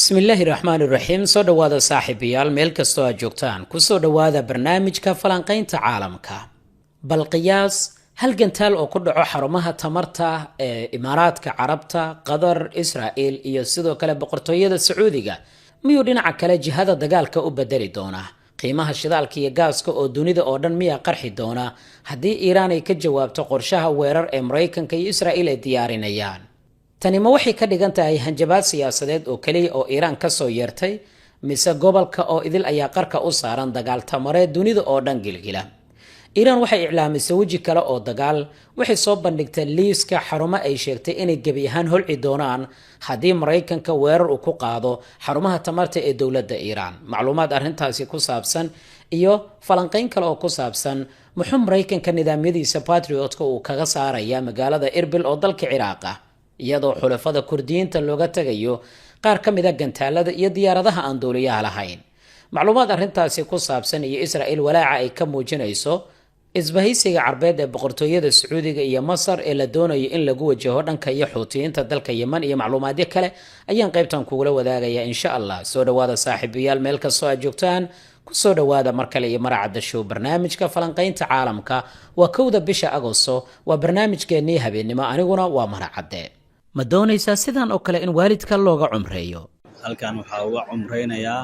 bismillaahi raxmaani raxiim soo dhowaada saaxiibayaal meel kastoo aad joogtaan kusoo dhowaada barnaamijka falanqaynta caalamka bal qiyaas hal gantaal oo ku dhaco xarumaha tamarta ee imaaraadka carabta qatar israa'il iyo sidoo kale boqortooyada sacuudiga miyuu dhinaca kale jihada dagaalka u bedeli doonaa qiimaha shidaalka iyo gaaska oo dunida oo dhan miyaa qarxi doona haddii iiraan ay ka jawaabto qorshaha weerar ee maraykanka iyo israa'iil ay diyaarinayaan tani ma waxay ka dhigan tahay hanjabaad siyaasadeed oo kaliya oo iiraan ka soo yeertay mise gobolka oo idil ayaa qarka u saaran dagaal tamareed dunida oo dhan gilgila iiraan waxay iclaamisay weji kale oo dagaal waxay soo bandhigtay liiska xarumo ay sheegtay inay gebi ahaan holci doonaan haddii maraykanka weerar uu ku qaado xarumaha tamarta ee dowladda iiraan macluumaad arrintaasi ku saabsan iyo falanqayn kale oo ku saabsan muxuu maraykanka nidaamyadiisa patriotka uu kaga saaraya magaalada erbil oo dalka ciraaq ah iyadoo xulafada kurdiyiinta looga tagayo qaar ka mid a gantaalada iyo diyaaradaha aan duuliyaha lahayn macluumaad arrintaasi ku saabsan iyo israa'iil walaaca ay ka muujinayso isbahaysiga carbeed ee boqortooyada sacuudiga iyo masar ee la doonayo in lagu wajaho dhanka iyo xuutiyiinta dalka yeman iyo macluumaadyo kale ayaan qaybtan kugula wadaagaya insha allah soo dhowaada saaxiibayaal meel kastoo aad joogtaan kusoo dhowaada mar kale iyo maracadda show barnaamijka falanqaynta caalamka waa 1 bisha agosto waa barnaamijkeennii habeennimo aniguna waa maracadde ma doonaysaa sidan oo kale in waalidka looga cumreeyo halkan waxaa uga cumraynayaa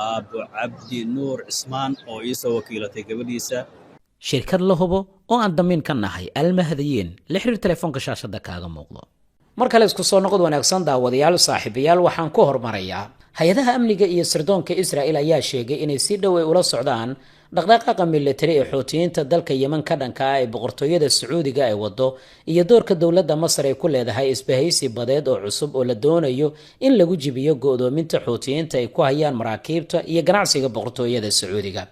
aabo cabdi nuur cismaan oo ii soo wakiilatay gabadhiisa shirkad la hubo oo aan damiin ka nahay almahdiyiin la xiriir telefoonka shaashada kaaga muuqdo mar kale isku soo noqod wanaagsan daawadayaal saaxiibayaal waxaan ku hormarayaa hay-adaha amniga iyo sirdoonka israa'iil ayaa sheegay inay si dhow ay ula socdaan dhaqdhaqaaqa militari ee xuutiyiinta dalka yeman ka dhanka ah ee boqortooyada sacuudiga ay wado iyo doorka dowladda masar ay ku leedahay isbahaysi badeed oo cusub oo la doonayo in lagu jibiyo go'doominta xuutiyiinta ay ku hayaan maraakiibta iyo ganacsiga boqortooyada sacuudiga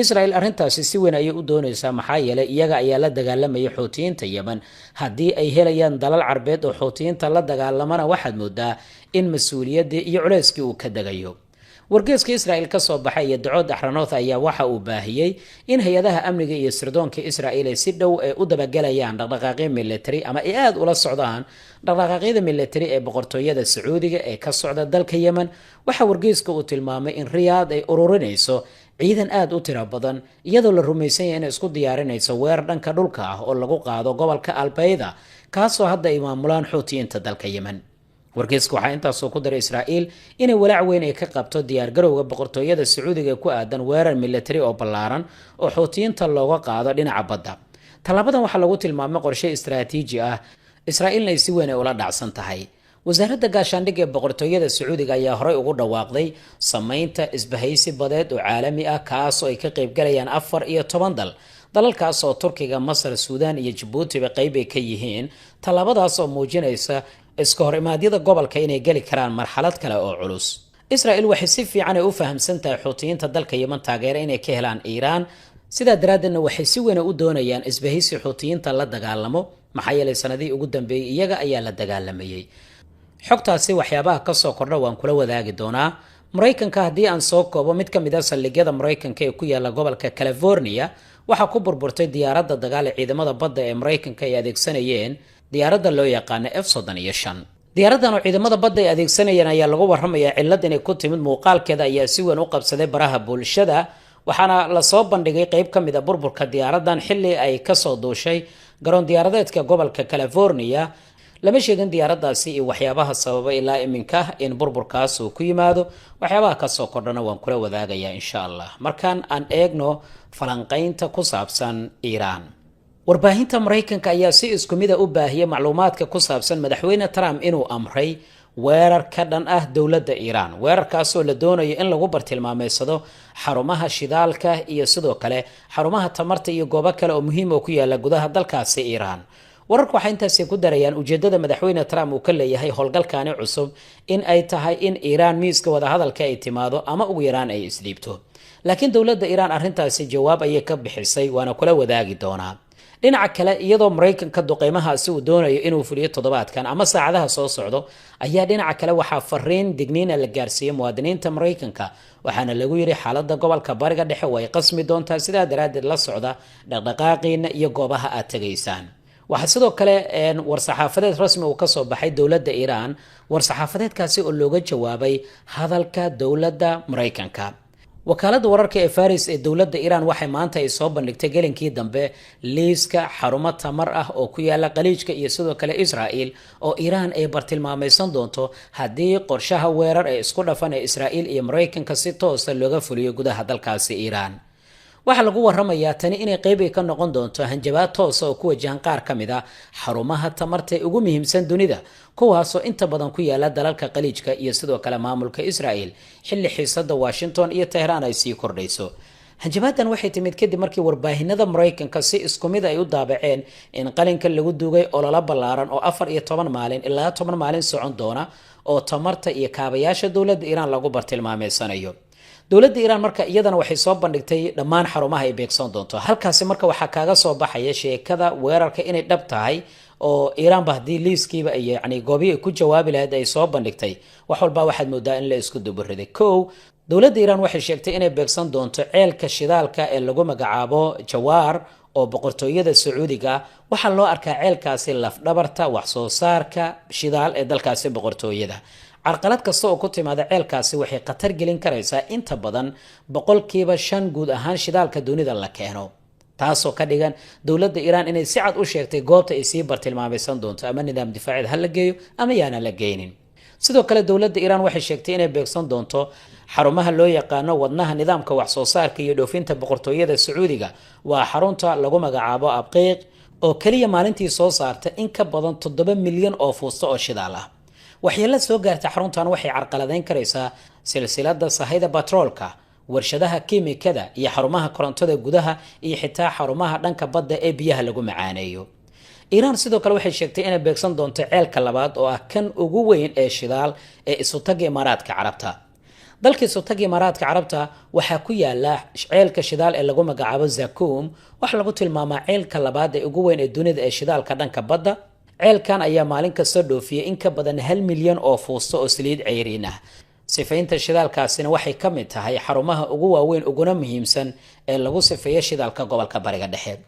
israa'iil arrintaasi si weyn ayay u doonaysaa maxaa yeelay iyaga ayaa la dagaalamaya xuutiyiinta yeman haddii ay helayaan dalal carbeed oo xuutiyiinta la dagaalamana waxaad moodaa in mas-uuliyaddii iyo culeyskii uu ka degayo wargeeska israa'iil ka soo baxay iyo dacood axranoth ayaa waxa uu baahiyey in hay-adaha amniga iyo sirdoonka israa'iil ay si dhow ay u dabagelayaan dhaqdhaqaaqyo militari ama ay aada ula socdaan dhaqdhaqaaqyada militari ee boqortooyada sacuudiga ee ka socda dalka yeman waxaa wargeeska uu tilmaamay in riyaad ay ururinayso ciidan aada u tiro badan iyadoo la rumaysan yahay inay isku diyaarinayso weerar dhanka dhulka ah oo lagu qaado gobolka albayda kaasoo hadda ay maamulaan xuutiyiinta dalka yeman wargeeska waxaa intaasoo ku daray israa'iil inay walaac weyn ay ka qabto diyaargarowga boqortooyada sacuudiga ku aadan weerar militari oo ballaaran oo xuutiyiinta looga qaado dhinaca badda tallaabadan waxaa lagu tilmaamay qorshe istaraatiiji ah israa'iilna ay si weyn ay ula dhacsan tahay wasaaradda gaashaandhigga ee boqortooyada sacuudiga ayaa horey ugu dhawaaqday samaynta isbahaysi badeed oo caalami ah kaasoo ay ka qaybgalayaan 14 dal dalalkaas oo turkiga masar suudaan iyo jabuutiba qayb ay ka yihiin tallaabadaas oo muujinaysa iska hor imaadyada gobolka inay geli karaan marxalad kale oo culus israa'iil waxay si fiican ay u fahamsan tahay xuutiyiinta dalka yeman taageero inay ka helaan iiraan sidaa daraaddeedna waxay si weyn u doonayaan isbahaysi xuutiyiinta la dagaalamo maxaa yeelay sanadihii ugu dambeeyey iyaga ayaa la dagaalamayay xogtaasi waxyaabaha ka soo kordha waan kula wadaagi doonaa maraykanka haddii aan soo koobo mid ka mid a saldhigyada maraykanka ee ku yaala gobolka california waxaa ku burburtay diyaaradda dagaal ee ciidamada badda ee maraykanka ay adeegsanayeen diyaaradda loo yaqaano F-35 diyaaradan oo ciidamada badda ay adeegsanayeen ayaa lagu warramayaa cillad inay ku timid muuqaalkeeda ayaa si weyn u qabsaday baraha bulshada waxaana la soo bandhigay qayb ka mid a burburka diyaaradan xilli ay ka soo duushay garoon diyaaradeedka gobolka california lama sheegin diyaaradaasi iyo waxyaabaha sababa ilaa iminka in burburkaas uu ku yimaado waxyaabaha ka soo kordhana waan kula wadaagayaa insha allah markaan aan eegno falanqaynta ku saabsan iiraan warbaahinta maraykanka ayaa si isku mid a u baahiyay macluumaadka ku saabsan madaxweyne Trump inuu amray weerar ka dhan ah dowladda Iiraan weerarkaasoo la doonayo in lagu bartilmaameysado xarumaha shidaalka iyo sidoo kale xarumaha tamarta iyo goobo kale oo muhiim ah ku yaala gudaha dalkaasi Iiraan wararku waxay intaasi ku darayaan ujeedada madaxweyne Trump uu ka leeyahay howlgalkaani cusub in ay tahay in Iiraan miiska wada hadalka ay timaado ama ugu yaraan ay isdhiibto laakiin dowladda Iiraan arrintaasi jawaab ayay ka bixisay waana kula wadaagi doonaa dhinaca kale iyadoo maraykanka duqeymahaasi uu doonayo inuu fuliyo toddobaadkan ama saacadaha soo socdo ayaa dhinaca kale waxaa fariin digniina la gaarsiiyay muwaadiniinta maraykanka waxaana lagu yiri xaaladda gobolka bariga dhexe way qasmi doontaa sidaa daraaddeed la socda dhaqdhaqaaqiina iyo goobaha aad tagaysaan waxaa sidoo kale war-saxaafadeed rasmi uu kasoo baxay dowladda iiraan war-saxaafadeedkaasi oo looga jawaabay hadalka dowladda maraykanka. wakaaladda wararka ee faris ee dowladda iiraan waxay maanta ay soo bandhigtay gelinkii dambe liiska xarumo tamar ah oo ku yaala khaliijka iyo sidoo kale israa'iil oo iiraan ay bartilmaamaysan doonto haddii qorshaha weerar ee isku dhafan ee israa'iil iyo maraykanka si toosa looga fuliyo gudaha dalkaasi iiraan. waxaa lagu waramayaa tani inay qayb ay ka noqon doonto hanjabaad toosa oo ku wajahan qaar ka mid a xarumaha tamarta ee ugu muhiimsan dunida, kuwaasoo inta badan ku yaala dalalka khaliijka iyo sidoo kale maamulka israa'iil xilli xiisada Washington iyo Tehran ay sii kordhayso. hanjabaadan waxay timid kadib markii warbaahinada maraykanka si isku mid ay u daabaceen in qalinka lagu duugay ololo ballaaran oo 14 maalin ilaa 10 maalin socon doona oo tamarta iyo kaabayaasha dowladda Iiraan lagu bartilmaameysanayo. dowladda Iiraan marka iyadana waxay soo bandhigtay dhammaan xarumaha ay beegsan doonto. halkaasi marka waxaa kaaga soo baxaya sheekada weerarka inay dhab tahay oo Iiraan ba hadii liiskiiba ay goobi ku jawaabi lahayd ay soo bandhigtay wax walba waxaad moodaa in la isku duburiday. dowladda Iiraan waxay sheegtay inay beegsan doonto ceelka shidaalka ee lagu magacaabo Jawaar oo boqortooyada Sacuudiga waxaa loo arkaa ceelkaasi laf-dhabarta wax soo saarka shidaal ee dalkaasi boqortooyada. carqalad kasta oo ku timaada ceelkaasi waxay khatar gelin karaysaa inta badan 5% guud ahaan shidaalka dunida la keeno, taasoo ka dhigan dowladda Iiraan inay si cad u sheegtay goobta ay sii bartilmaamaysan doonto ama nidaam difaaceed ha la geeyo ama yaana la geynin. sidoo kale dowladda Iiraan waxay sheegtay inay beegsan doonto xarumaha loo yaqaano wadnaha nidaamka wax soo saarka iyo dhoofinta boqortooyada Sacuudiga. waa xarunta lagu magacaabo Abqiiq oo kaliya maalintii soo saarta in ka badan 7 milyan oo fuusto oo shidaal ah. waxyeelada soo gaarta xaruntan waxay carqaladeyn karaysaa silsilada sahayda batroolka, warshadaha kiimikada iyo xarumaha korontada gudaha iyo xitaa xarumaha dhanka badda ee biyaha lagu macaaneeyo. Iiraan sidoo kale waxay sheegtay inay beegsan doonto ceelka labaad oo ah kan ugu weyn ee shidaal ee Isutaga Imaaraadka Carabta. dalka Isutaga Imaaraadka Carabta waxaa ku yaala ceelka shidaal ee lagu magacaabo Zakum, waxa lagu tilmaamaa ceelka labaad ee ugu weyn ee dunida ee shidaalka dhanka badda. ceelkan ayaa maalin kasta dhoofiyay in ka badan 1 milyan oo fuusto oo saliid ceyriin ah. sifaynta shidaalkaasina waxay ka mid tahay xarumaha ugu waaweyn uguna muhiimsan ee lagu sifeeyo shidaalka gobolka Bariga Dhexe.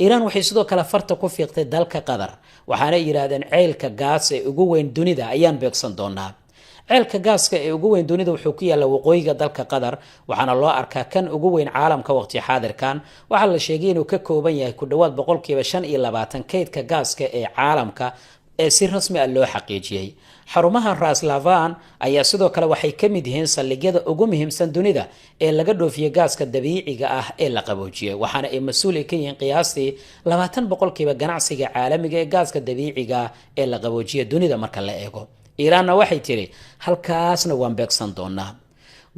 Iiraan waxay sidoo kale farta ku fiiqtay dalka Qatar, waxaana yiraahdeen ceelka gaas ee ugu weyn dunida ayaan beegsan doonaa. ceelka gaaska ee ugu weyn dunida wuxuu ku yaala waqooyiga dalka Qatar, waxaana loo arkaa kan ugu weyn caalamka waqti xaadirkan. waxaa la sheegay inuu ka kooban yahay ku dhawaad 25% kaydka gaaska ee caalamka ee si rasmi ah loo xaqiijiyay. xarumaha Ras Lavan ayaa sidoo kale waxay ka mid yihiin saldhigyada ugu muhiimsan dunida ee laga dhoofiyo gaaska dabiiciga ah ee la qaboojiyay, waxaana ay mas'uul ka yihiin qiyaastii 20% ganacsiga caalamiga ee gaaska dabiiciga ah ee la qaboojiyay dunida marka la eego. Iiraanna waxay tiri halkaasna waan beegsan doonaa.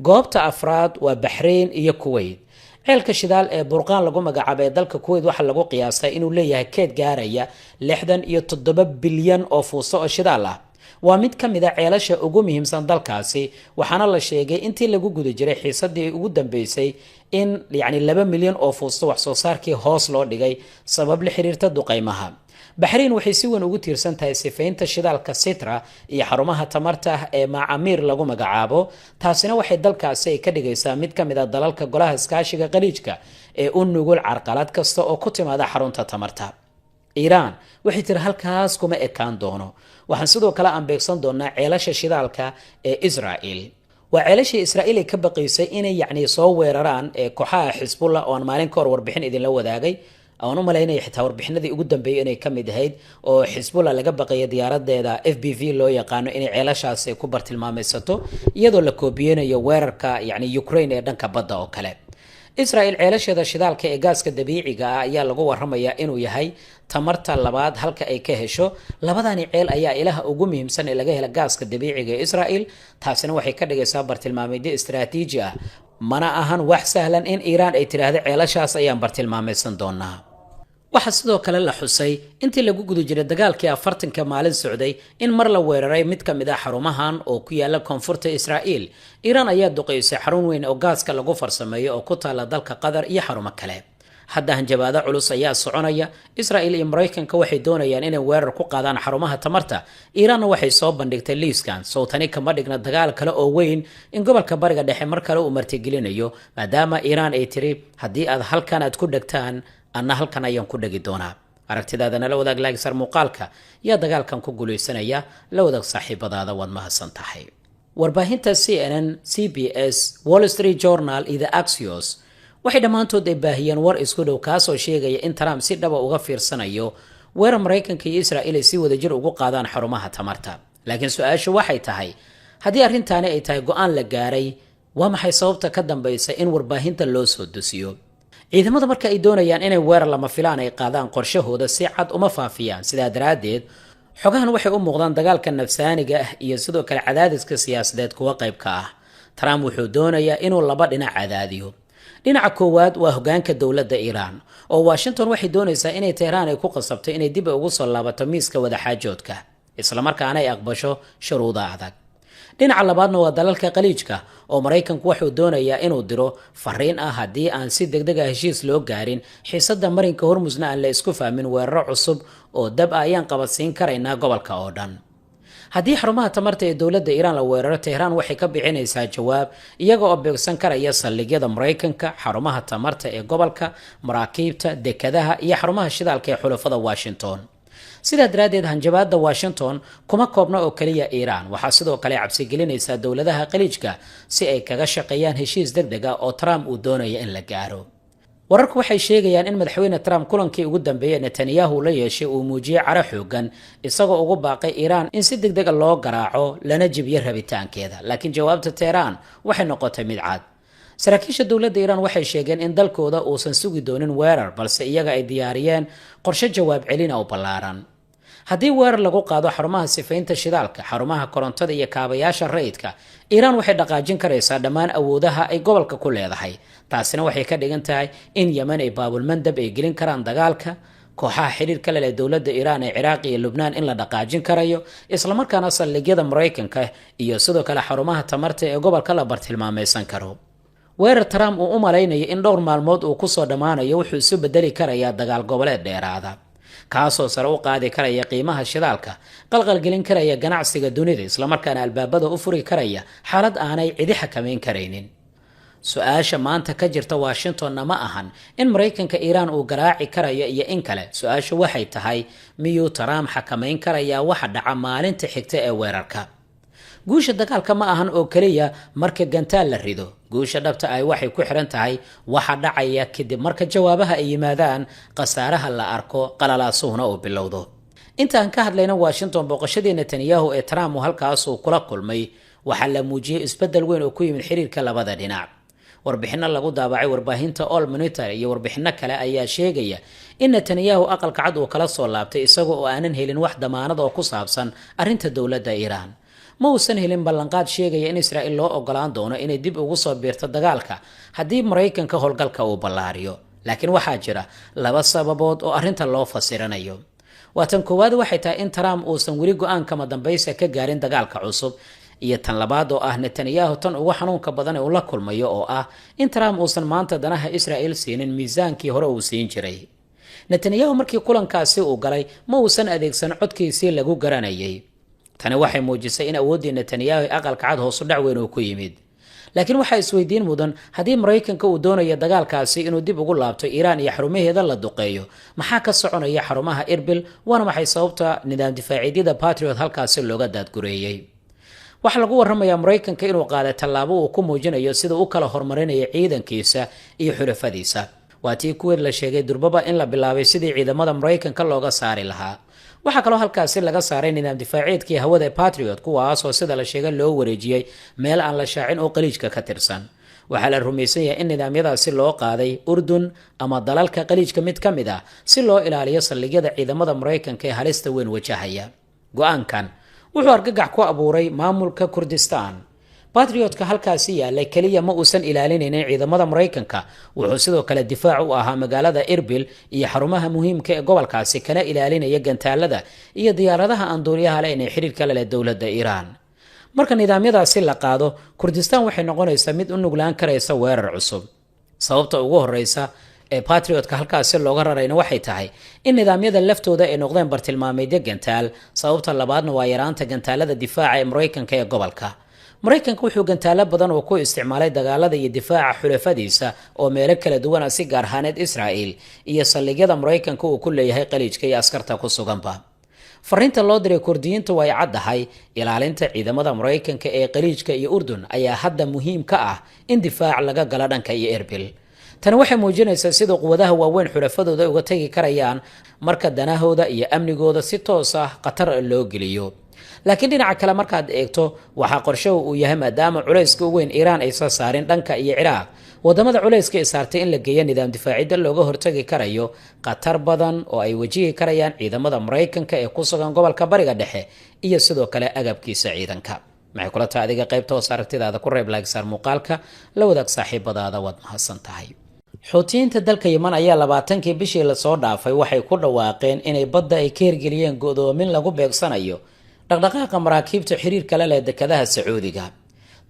goobta afraad waa Bahrain iyo Kuwait. ceelka shidaal ee burqaan lagu magacaabo ee dalka Kuwait waxa lagu qiyaasay inuu leeyahay keed gaaraya 67 bilyan oo fuusto oo shidaal ah. waa mid ka mid ah ceelasha ugu muhiimsan dalkaasi, waxaana la sheegay intii lagu guda jiray xiisadii ugu dambeysay in 2 milyan oo fuusto wax soo saarkii hoos loo dhigay sabab la xiriirta duqeymaha. Bahrain waxay si weyn ugu tiirsan tahay sifaynta shidaalka Sitra iyo xarumaha tamarta ee Macaamir lagu magacaabo, taasina waxay dalkaasi ay ka dhigaysaa mid ka mid ah dalalka golaha iskaashiga Khaliijka ee u nugul carqalad kasta oo ku timaada xarunta tamarta. Iiraan waxay tiri halkaas kuma ekaan doono, waxaan sidoo kale aan beegsan doonaa ceelasha shidaalka ee Israa'iil. waa ceelashii Israa'iil ay ka baqaysay inay soo weeraraan kooxaha Xisbullah oo aan maalin ka hor warbixin idinla wadaagay. aan u maleynay xitaa warbixinadii ugu dambeeyay inay ka mid ahayd oo Xisbullah laga baqay diyaaradeeda FPV loo yaqaano inay ceelashaas ku bartilmaamaysato iyadoo la koobiyeenayo weerarka Ukraine ee dhanka badda oo kale. Israa'iil ceelasheeda shidaalka ee gaaska dabiiciga ah ayaa lagu waramayaa inuu yahay tamarta labaad halka ay ka hesho. labadani ceel ayaa ilaha ugu muhiimsan ee laga helo gaaska dabiiciga ee Israa'iil, taasina waxay ka dhigaysaa bartilmaameedyo istiraatiiji ah. mana ahan wax sahlan in Iiraan ay tiraahdo ceelashaas ayaan bartilmaamaysan doonaa. waxaa sidoo kale la xusay intii lagu guda jiray dagaalkii 40 maalin socday in mar la weeraray mid ka mid ah xarumahan oo ku yaala koonfurta Israa'iil. Iiraan ayaa duqeysay xarun weyn oo gaaska lagu farsameeyo oo ku taala dalka Qatar iyo xarumo kale. hadda hanjabaado culus ayaa soconaya. Israa'iil iyo Mareykanka waxay doonayaan inay weerar ku qaadaan xarumaha tamarta. Iiraanna waxay soo bandhigtay liiskan sawtani kama dhigna dagaal kale oo weyn in gobolka Bariga Dhexe mar kale uu martigelinayo, maadaama Iiraan ay tiri haddii aad halkan aad ku dhagtaan anna halkan ayaan ku dhagi doonaa. aragtidaadana la wadaag laagisar muuqaalka yaa dagaalkan ku guulaysanaya la wadaag saaxiibadaada waad mahadsan tahay. warbaahinta CNN, CBS, Wall Street Journal iyo The Axios waxay dhammaantood ay baahiyeen war isku dhow kaasoo sheegaya in Trump si dhaba uga fiirsanayo weerar Maraykanka iyo Israa'iil ay si wadajir ugu qaadaan xarumaha tamarta. laakiin su-aashu waxay tahay haddii arrintaani ay tahay go'aan la gaaray, waa maxay sababta ka dambaysa in warbaahinta loo soo dusiyo? ciidamada marka ay doonayaan inay weerar lama filaan ay qaadaan qorshahooda si cad uma faafiyaan. sidaa daraaddeed xogahan waxay u muuqdaan dagaalka nafsaaniga ah iyo sidoo kale cadaadiska siyaasadeed kuwa qayb ka ah. Trump wuxuu doonayaa inuu laba dhinac cadaadiyo. dhinaca koowaad waa hoggaanka dowladda Iiraan oo Washington waxay doonaysaa inay Tehran ay ku qasabto inay dib ugu soo laabato miiska wadaxaajoodka isla markaana ay aqbasho shuruudo adag. dhinaca labaadna waa dalalka Khaliijka oo Maraykanku wuxuu doonayaa inuu diro fariin ah haddii aan si degdeg ah heshiis loo gaarin xiisadda marinka Hormuzna aan la isku fahmin weeraro cusub oo dab ah ayaan qabadsiin karaynaa gobolka oo dhan. haddii xarumaha tamarta ee dowladda Iiraan la weeraro, Tehran waxay ka bixinaysaa jawaab iyaga oo beegsan karaya saldhigyada Maraykanka, xarumaha tamarta ee gobolka, maraakiibta, dekadaha iyo xarumaha shidaalka ee xulafada Washington. sidaa daraaddeed hanjabaadda Washington kuma koobna oo kaliya Iiraan, waxaa sidoo kale cabsi gelinaysaa dowladaha Khaliijka si ay kaga shaqeeyaan heshiis degdeg ah oo Trump uu doonaya in la gaaro. wararku waxay sheegayaan in madaxweyne Trump kulankii ugu dambeeyay Netanyahu la yeeshay uu muujiyay caro xoogan isagoo ugu baaqay Iiraan in si degdeg ah loo garaaco lana jibiyo rabitaankeeda. laakiin jawaabta Tehran waxay noqotay mid cad. saraakiisha dowladda Iiraan waxay sheegeen in dalkooda uusan sugi doonin weerar, balse iyaga ay diyaariyeen qorshe jawaab celin oo ballaaran. haddii weerar lagu qaado xarumaha sifaynta shidaalka, xarumaha korontada iyo kaabayaasha rayidka, Iiraan waxay dhaqaajin karaysaa dhammaan awoodaha ay gobolka ku leedahay. taasina waxay ka dhigan tahay in Yemen ay baabulmandab ay gelin karaan dagaalka, kooxaha xiriirka leh dowladda Iiraan ee Ciraaq iyo Lubnaan in la dhaqaajin karayo, isla markaana saldhigyada Maraykanka iyo sidoo kale xarumaha tamarta ee gobolka la bartilmaamaysan karo. weerar Trump uu u malaynayo in dhowr maalmood uu ku soo dhammaanayo wuxuu isu bedeli karayaa dagaal goboleed dheeraada, kaasoo sare u qaadi karaya qiimaha shidaalka, qalqalgelin karaya ganacsiga dunida, isla markaana albaabada u furi karaya xaalad aanay cidi xakamayn karaynin. su-aasha maanta ka jirta Washingtonna ma ahan in Maraykanka Iiraan uu garaaci karayo iyo in kale. su-aashu waxay tahay miyuu Trump xakamayn karayaa waxa dhaca maalinta xigta ee weerarka? guusha dagaalka ma ahan oo kaliya marka gantaal la rido. guusha dhabta ay waxay ku xiran tahay waxa dhacaya kadib marka jawaabaha ay yimaadaan, khasaaraha la arko, qalalaasuhuna uu bilowdo. intaan ka hadlayna Washington, booqashadii Netanyahu ee Trump halkaas uu kula kulmay waxaa la muujiyay isbedel weyn oo ku yimid xiriirka labada dhinac. warbixino lagu daabacay warbaahinta All Monitor iyo warbixino kale ayaa sheegaya in Netanyahu aqalka cad uu kala soo laabtay isagoo oo aanan helin wax damaanad oo ku saabsan arrinta dowladda Iiraan. ma uusan helin ballanqaad sheegaya in Israa'iil loo ogolaan doono inay dib ugu soo biirto dagaalka haddii Maraykanka howlgalka uu ballaariyo. laakiin waxaa jira laba sababood oo arrinta loo fasiranayo. tan koowaad waxay tahay in Trump uusan weli go'aan kama dambaysa ka gaarin dagaalka cusub, iyo tan labaad oo ah Netanyahu tan ugu xanuunka badan ee uu la kulmayo oo ah in Trump uusan maanta danaha Israa'iil siinin miisaankii hore uu siin jiray. Netanyahu markii kulankaasi uu galay ma uusan adeegsan codkiisii lagu garanayay. tani waxay muujisay in awooddii Netanyahu ee aqalka cad hoos u dhac weyn uu ku yimid. laakiin waxaa isweydiin mudan, haddii Maraykanka uu doonayo dagaalkaasi inuu dib ugu laabto Iiraan iyo xarumaheeda la duqeeyo, maxaa ka soconaya xarumaha Erbil? waana maxay sababta nidaam difaaciidyada Patriot halkaasi looga daadgureeyay? waxaa lagu warramayaa Maraykanka inuu qaaday tallaabo uu ku muujinayo sida uu kala horumarinayo ciidankiisa iyo xulafadiisa. waa tii kuweed la sheegay durbaba in la bilaabay sidii ciidamada Maraykanka looga saari lahaa. waxaa kaloo halkaasi laga saaray nidaam difaaciidkii hawada ee Patriot, kuwaasoo sida la sheegay loo wareejiyey meel aan la shaacin oo Khaliijka ka tirsan. waxaa la rumaysan yahay in nidaamyadaasi loo qaaday Urdun ama dalalka Khaliijka mid ka mid ah si loo ilaaliyo saldhigyada ciidamada Maraykanka ee halista weyn wajahaya. go'aankan wuxuu argagax ku abuuray maamulka Kurdistan. Patriotka halkaasi yaalay kaliya ma uusan ilaalinaynin ciidamada Maraykanka, wuxuu sidoo kale difaac u ahaa magaalada Erbil iyo xarumaha muhiimka ee gobolkaasi, kana ilaalinaya gantaalada iyo diyaaradaha aan duuliyaha leh ee xiriirka la leh dowladda Iiraan. marka nidaamyadaasi la qaado, Kurdistan waxay noqonaysaa mid u nuglaan karaysa weerar cusub. sababta ugu horeysa ee Patriotka halkaasi looga rarayna waxay tahay in nidaamyada laftooda ay noqdeen bartilmaameedyo gantaal. sababta labaadna waa yaraanta gantaalada difaaca ee Maraykanka ee gobolka. maraykanka wuxuu gantaalo badan oo ku isticmaalay dagaalada iyo difaaca xulafadiisa oo meelo kala duwan ah si gaar ahaaneed Israa'iil iyo saldhigyada maraykanka uu ku leeyahay qaliijka iyo askarta ku suganba. fariinta loo diray kurdiyiinta way caddahay ilaalinta ciidamada maraykanka ee qaliijka iyo Urdun ayaa hadda muhiim ka ah in difaac laga gala dhanka iyo Erbil. tani waxay muujinaysaa sida quwadaha waaweyn xulafadooda uga tagi karayaan marka danahooda iyo amnigooda si toos ah khatar loo geliyo. laakiin dhinaca kale markaad eegto waxaa qorshahu uu yahay maadaama culayska ugu weyn Iiraan ay soo saareen dhanka iyo Ciraaq wadamada culayska ay saartay in la geeyo nidaam difaacida looga hortagi karayo khatar badan oo ay wajihi karayaan ciidamada Maraykanka ee ku sugan gobolka Bariga Dhexe iyo sidoo kale agabkiisa ciidanka. maxay kula tahay adiga qaybta hoos aragtidaada ku reeb like saar muuqaalka la wadaag saaxiibadaada waad mahadsan tahay. Xuutiyiinta dalka Yemen ayaa 20kii bishii la soo dhaafay waxay ku dhawaaqeen inay badda ay ka hirgeliyeen go'doomin lagu beegsanayo dhaqdhaqaaqa maraakiibta xiriirka la leh dekedaha Sacuudiga.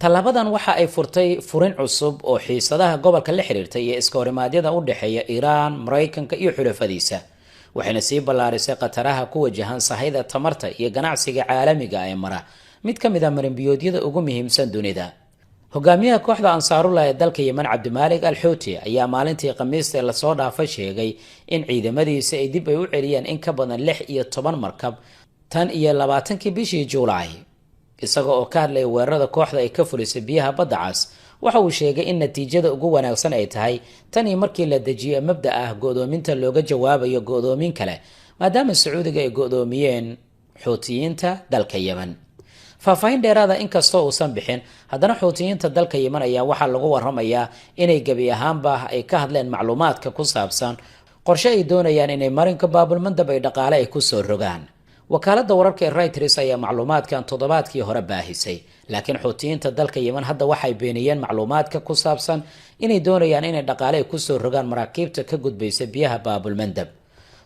Talabadan waxa ay furtay furin cusub oo xiisadaha gobolka la xiriirtay iyo iska horimaadyada u dhaxeeya Iiraan, Maraykanka iyo xulafadiisa. waxayna sii ballaarisay qataraha ku wajahan sahayda tamarta iyo ganacsiga caalamiga ee mara mid ka mid ah marinbiyoodyada ugu muhiimsan dunida. hogaamiyaha kooxda Ansaarullah ee dalka Yemen Cabdimaalik Al-Xuuti ayaa maalintii Khamiista la soo dhaafay sheegay in ciidamadiisa ay dib ay u celiyeen in ka badan 16 markab tan iyo 20kii bishii Juulaay. isaga oo ka hadlay weerarada kooxda ay ka fulisay biyaha badda cas waxa uu sheegay in natiijada ugu wanaagsan ay tahay tan iyo markii la dejiyay mabda ah go'doominta looga jawaabayo go'doomin kale maadaama Sacuudiga ay go'doomiyeen Xuutiyiinta dalka Yemen. faahfaahin dheeraada inkastoo uusan bixin haddana Xuutiyiinta dalka Yemen ayaa waxaa lagu waramayaa inay gabi ahaanba ay ka hadleen macluumaadka ku saabsan qorshe ay doonayaan inay marinka Baabul Mandab ay dhaqaale ay ku soo rogaan. wakaaladda wararka ee Reuters ayaa macluumaadkan toddobaadkii hore baahisay, laakiin Xuutiyiinta dalka Yemen hadda waxay beeniyeen macluumaadka ku saabsan inay doonayaan inay dhaqaale ay ku soo rogaan maraakiibta ka gudbaysa biyaha Baabul Mandab.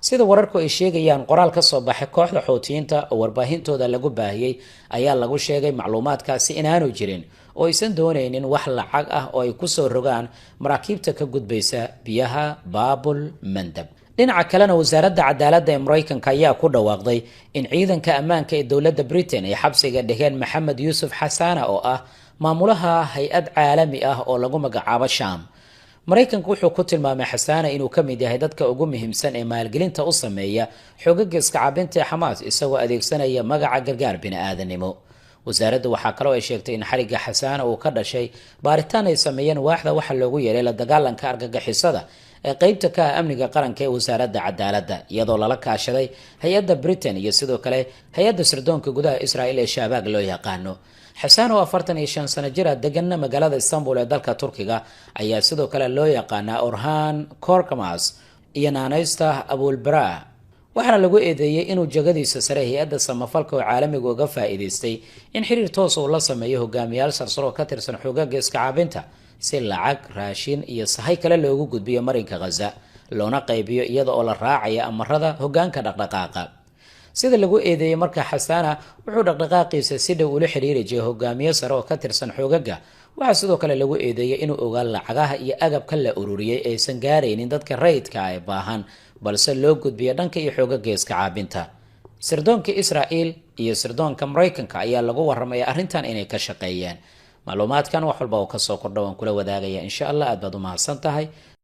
sida wararku ay sheegayaan qoraal ka soo baxay kooxda Xuutiyiinta oo warbaahintooda lagu baahiyay ayaa lagu sheegay macluumaadkaasi inaanu jirin oo aysan doonaynin wax lacag ah oo ay ku soo rogaan maraakiibta ka gudbaysa biyaha Baabul Mandab. dhinaca kalena wasaaradda cadaaladda ee Maraykanka ayaa ku dhawaaqday in ciidanka ammaanka ee dowladda Britain ay xabsiga dhigeen Maxamed Yuusuf Xasana oo ah maamulaha hay'ad caalami ah oo lagu magacaabo Sham. Maraykanku wuxuu ku tilmaamay Xasana inuu ka mid yahay dadka ugu muhiimsan ee maalgelinta u sameeya xoogagga iska caabinta ee Xamaas isagoo adeegsanaya magaca gargaar bini'aadanimo. wasaaraddu waxaa kaloo ay sheegtay in xariga Xasana uu ka dhashay baaritaan ay sameeyeen waaxda waxa loogu yeeray la dagaalanka argagixisada ee qaybta ka ah amniga qaranka ee wasaaradda cadaaladda iyadoo lala kaashaday hay'adda Britain iyo sidoo kale hay'adda sirdoonka gudaha Israa'iil ee Shabaag loo yaqaano. Xasana oo 45 sano jir ah deganna magaalada Istanbul ee dalka Turkiga ayaa sidoo kale loo yaqaanaa Orhan Korkmaz iyo naanaysta Abul Bara. waxaana lagu eedeeyay inuu jagadiisa sare hay'adda samafalka oo caalamiga uga faa'iideystay in xiriir toos oo la sameeyo hogaamiyaal sarsaro ka tirsan xoogagga iska caabinta si lacag, raashin iyo sahay kale loogu gudbiyo marinka Gaza loona qaybiyo iyada oo la raacaya amarada hogaanka dhaqdhaqaaqa. sida lagu eedeeyay marka Xasana wuxuu dhaqdhaqaaqiisa si dhow ula xiriiri jiray hogaamiye sare oo ka tirsan xoogagga. waxaa sidoo kale lagu eedeeyay inuu ogaa lacagaha iyo agabka la ururiyay aysan gaaraynin dadka rayidka ah ee baahan balse loo gudbiyo dhanka iyo xoogagga iska caabinta. sirdoonka Israa'iil iyo sirdoonka Maraykanka ayaa lagu waramay arrintan inay ka shaqeeyeen. macluumaadkan wax walba oo ka soo kordha waan kula wadaagaya insha Allah aad baad u mahadsan tahay.